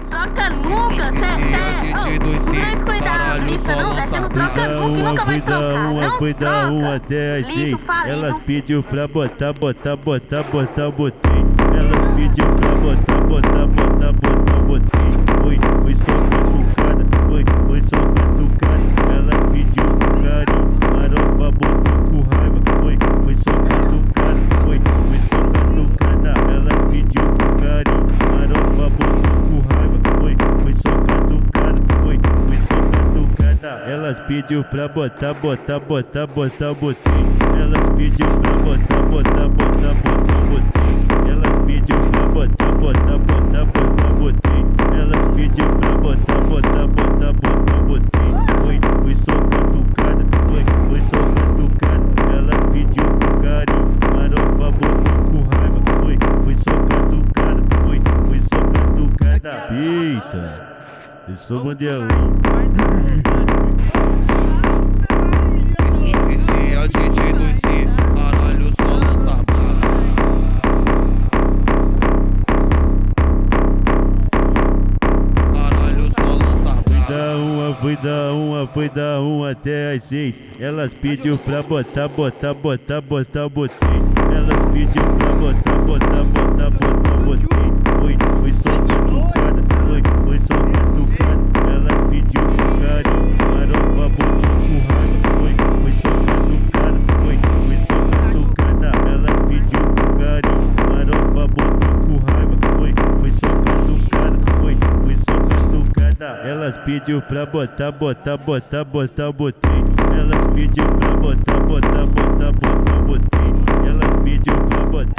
Troca nunca, não excluir da lista não, descendo troca nunca e nunca vai trocar, não foi da 1 troca. até as 6. Lixo falido. Elas pediu pra botar, botei. Elas pediu pra botar, botei. Foi só catucada, foi só catucada. Elas pediu com carinho, marofa botou com raiva. Foi só catucada, foi só catucada. Elas pediu com carinho, marofa botou com raiva. Foi só catucada, foi só catucada. Elas pediu pra botar, botei. Elas pediu pra botar, botei. Elas pediu pra botar, botei. Elas pediu pra botar, botei. Foi só catucada, foi só catucada. Elas pediu com carinho, marofa botou com raiva. Foi só catucada, foi só catucada. Eita, eu sou mundialão. Esse é o DJ do C, caralho, só lança caralho, só lança Foi da 1 até as 6. Elas pediu pra botar, botei. Elas pediu pra botar, botei. Foi só catucada, foi só catucada. Elas pediu com carinho, marofa botou com raiva. Foi só catucada, foi só catucada. Elas pediu com carinho, marofa botou com raiva. Foi só catucada, foi só catucada. Elas pediu pra botar, botei. Elas pediu pra botar, botei. Elas pediu pra botar.